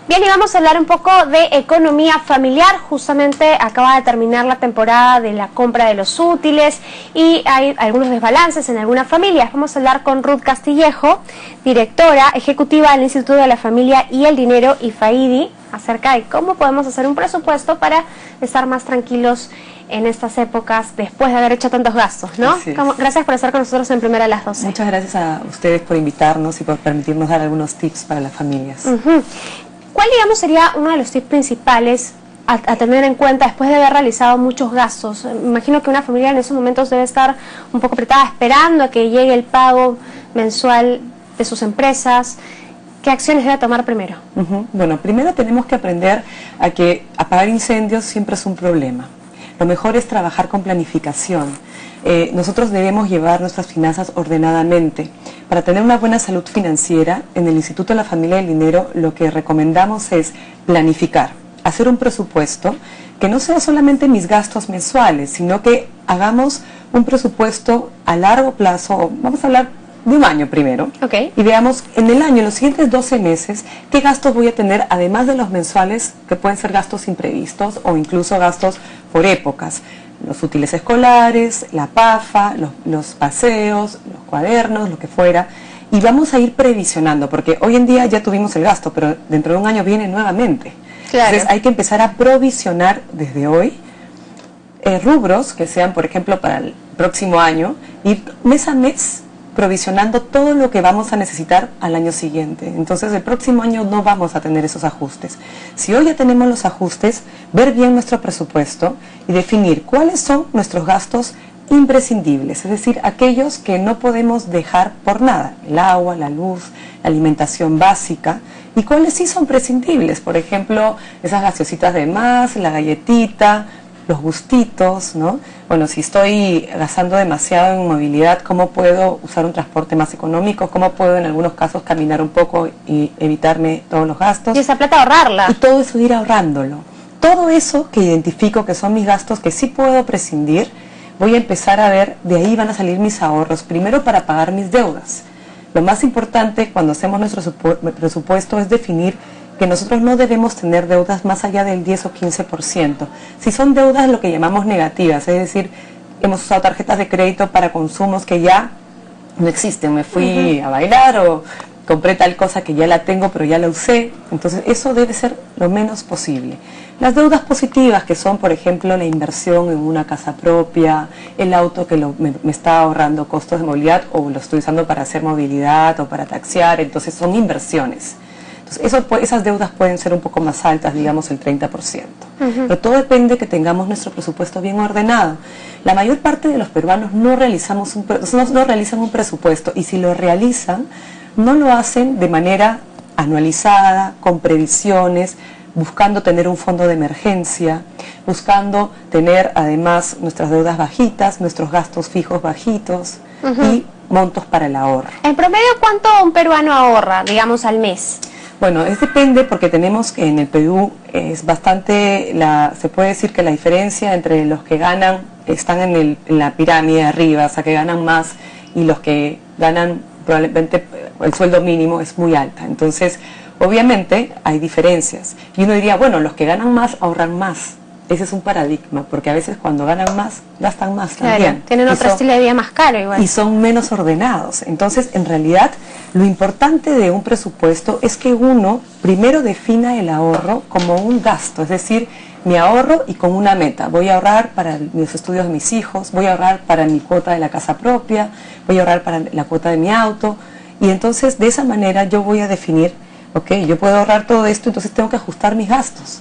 Bien, y vamos a hablar un poco de economía familiar. Justamente acaba de terminar la temporada de la compra de los útiles y hay algunos desbalances en algunas familias. Vamos a hablar con Ruth Castillejo, directora ejecutiva del Instituto de la Familia y el Dinero, IFAIDI, acerca de cómo podemos hacer un presupuesto para estar más tranquilos en estas épocas después de haber hecho tantos gastos, ¿no? Gracias por estar con nosotros en Primero a las 12. Muchas gracias a ustedes por invitarnos y por permitirnos dar algunos tips para las familias. ¿Cuál, digamos, sería uno de los tips principales a tener en cuenta después de haber realizado muchos gastos? Me imagino que una familia en esos momentos debe estar un poco apretada esperando a que llegue el pago mensual de sus empresas. ¿Qué acciones debe tomar primero? Bueno, primero tenemos que aprender a que apagar incendios siempre es un problema. Lo mejor es trabajar con planificación. Nosotros debemos llevar nuestras finanzas ordenadamente. Para tener una buena salud financiera, en el Instituto de la Familia y el Dinero lo que recomendamos es planificar, hacer un presupuesto que no sea solamente mis gastos mensuales, sino que hagamos un presupuesto a largo plazo. Vamos a hablar de un año primero, y veamos en el año, en los siguientes 12 meses, qué gastos voy a tener, además de los mensuales, que pueden ser gastos imprevistos o incluso gastos por épocas. Los útiles escolares, la PAFA, los paseos, los cuadernos, lo que fuera, y vamos a ir previsionando, porque hoy en día ya tuvimos el gasto, pero dentro de un año viene nuevamente. Claro. Entonces hay que empezar a provisionar desde hoy rubros que sean, por ejemplo, para el próximo año, ir mes a mes provisionando todo lo que vamos a necesitar al año siguiente. Entonces el próximo año no vamos a tener esos ajustes. Si hoy ya tenemos los ajustes, ver bien nuestro presupuesto y definir cuáles son nuestros gastos imprescindibles, es decir, aquellos que no podemos dejar por nada: el agua, la luz, la alimentación básica, y cuáles sí son prescindibles, por ejemplo, esas gaseositas de más, la galletita, los gustitos, ¿no? Bueno, si estoy gastando demasiado en movilidad, ¿cómo puedo usar un transporte más económico? ¿Cómo puedo en algunos casos caminar un poco y evitarme todos los gastos? Y esa plata ahorrarla. Y todo eso ir ahorrándolo. Todo eso que identifico que son mis gastos que sí puedo prescindir, voy a empezar a ver, de ahí van a salir mis ahorros, primero para pagar mis deudas. Lo más importante cuando hacemos nuestro presupuesto es definir que nosotros no debemos tener deudas más allá del 10 o 15%. Si son deudas lo que llamamos negativas, es decir, hemos usado tarjetas de crédito para consumos que ya no existen, me fui a bailar o compré tal cosa que ya la tengo pero ya la usé, entonces eso debe ser lo menos posible. Las deudas positivas, que son, por ejemplo, la inversión en una casa propia, el auto que me está ahorrando costos de movilidad, o lo estoy usando para hacer movilidad o para taxiar, entonces son inversiones. Esas deudas pueden ser un poco más altas, digamos el 30%. Pero todo depende que tengamos nuestro presupuesto bien ordenado. La mayor parte de los peruanos no realizan un presupuesto, y si lo realizan, no lo hacen de manera anualizada, con previsiones, buscando tener un fondo de emergencia, buscando tener además nuestras deudas bajitas, nuestros gastos fijos bajitos y montos para el ahorro. ¿En promedio cuánto un peruano ahorra, digamos, al mes? Bueno, depende, porque tenemos que en el Perú es bastante, se puede decir que la diferencia entre los que ganan, están en la pirámide arriba, o sea, que ganan más, y los que ganan probablemente el sueldo mínimo es muy alta. Entonces, obviamente hay diferencias. Y uno diría, bueno, los que ganan más ahorran más. Ese es un paradigma, porque a veces cuando ganan más, gastan más también. Claro, tienen otro estilo de vida más caro igual. Y son menos ordenados. Entonces, en realidad, lo importante de un presupuesto es que uno primero defina el ahorro como un gasto, es decir, mi ahorro y con una meta. Voy a ahorrar para los estudios de mis hijos, voy a ahorrar para mi cuota de la casa propia, voy a ahorrar para la cuota de mi auto. Y entonces, de esa manera, yo voy a definir, ok, yo puedo ahorrar todo esto, entonces tengo que ajustar mis gastos.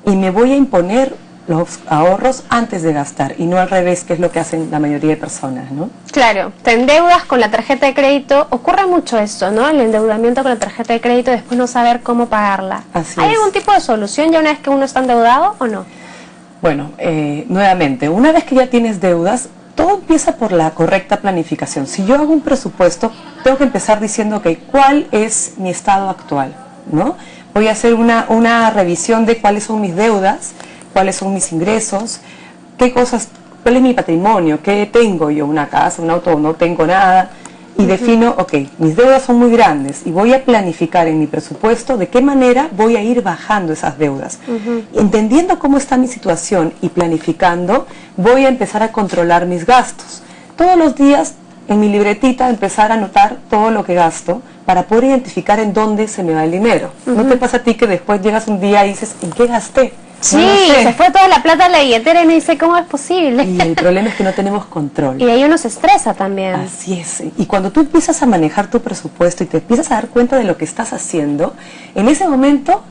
Y me voy a imponer los ahorros antes de gastar, y no al revés, que es lo que hacen la mayoría de personas, ¿no? Claro, te endeudas con la tarjeta de crédito, ocurre mucho eso, ¿no? El endeudamiento con la tarjeta de crédito y después no saber cómo pagarla. ¿Hay algún tipo de solución ya una vez que uno está endeudado o no? Bueno, nuevamente, una vez que ya tienes deudas, todo empieza por la correcta planificación. Si yo hago un presupuesto, tengo que empezar diciendo, ok, ¿cuál es mi estado actual? ¿No? Voy a hacer una revisión de cuáles son mis deudas, cuáles son mis ingresos, cuál es mi patrimonio, qué tengo yo, una casa, un auto, o no tengo nada, y defino, ok, mis deudas son muy grandes y voy a planificar en mi presupuesto de qué manera voy a ir bajando esas deudas. Entendiendo cómo está mi situación y planificando, voy a empezar a controlar mis gastos. Todos los días en mi libretita empezar a anotar todo lo que gasto para poder identificar en dónde se me va el dinero. ¿No te pasa a ti que después llegas un día y dices, ¿en qué gasté? Sí, no lo sé. se fue toda la plata a la billetera y no dice cómo es posible. Y el problema es que no tenemos control. Y de ahí uno se estresa también. Así es. Y cuando tú empiezas a manejar tu presupuesto y te empiezas a dar cuenta de lo que estás haciendo, en ese momento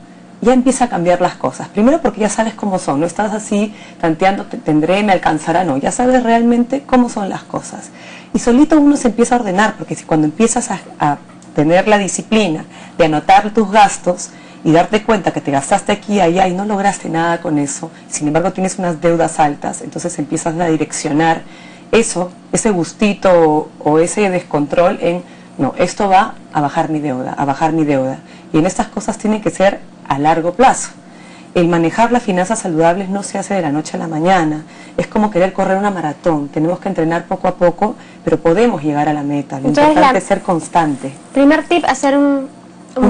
ya empieza a cambiar las cosas. Primero porque ya sabes cómo son, no estás así tanteando, tendré, me alcanzará, no. Ya sabes realmente cómo son las cosas. Y solito uno se empieza a ordenar, porque si cuando empiezas a tener la disciplina de anotar tus gastos y darte cuenta que te gastaste aquí y allá y no lograste nada con eso, sin embargo tienes unas deudas altas, entonces empiezas a direccionar eso, ese gustito o ese descontrol en, no, esto va a bajar mi deuda, a bajar mi deuda. Y en estas cosas tienen que ser a largo plazo. El manejar las finanzas saludables no se hace de la noche a la mañana, es como querer correr una maratón, tenemos que entrenar poco a poco, pero podemos llegar a la meta, lo importante es ser constante. Primer tip, hacer un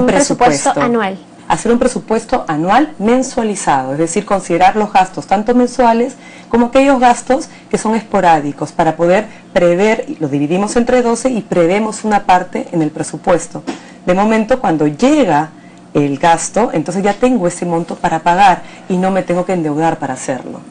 presupuesto anual. Hacer un presupuesto anual mensualizado, es decir, considerar los gastos tanto mensuales como aquellos gastos que son esporádicos para poder prever, lo dividimos entre 12 y prevemos una parte en el presupuesto. De momento, cuando llega el gasto, entonces ya tengo ese monto para pagar y no me tengo que endeudar para hacerlo.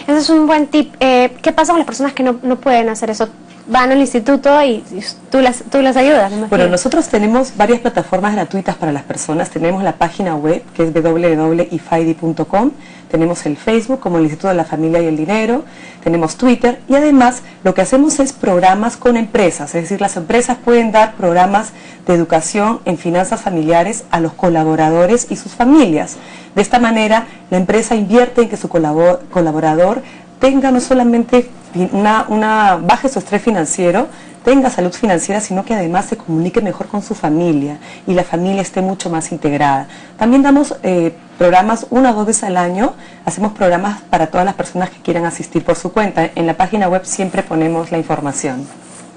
Ese es un buen tip. ¿Qué pasa con las personas que no pueden hacer eso? Van al instituto y tú las ayudas. Bueno, nosotros tenemos varias plataformas gratuitas para las personas. Tenemos la página web que es www.ifaidi.com, tenemos el Facebook como el Instituto de la Familia y el Dinero, tenemos Twitter y además lo que hacemos es programas con empresas, es decir, las empresas pueden dar programas de educación en finanzas familiares a los colaboradores y sus familias. De esta manera la empresa invierte en que su colaborador tenga no solamente baje su estrés financiero, tenga salud financiera, sino que además se comunique mejor con su familia y la familia esté mucho más integrada. También damos programas 1 o 2 veces al año, hacemos programas para todas las personas que quieran asistir por su cuenta. En la página web siempre ponemos la información.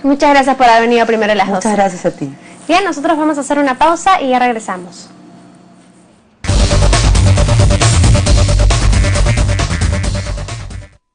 Muchas gracias por haber venido primero a las 12. Muchas gracias a ti. Bien, nosotros vamos a hacer una pausa y ya regresamos.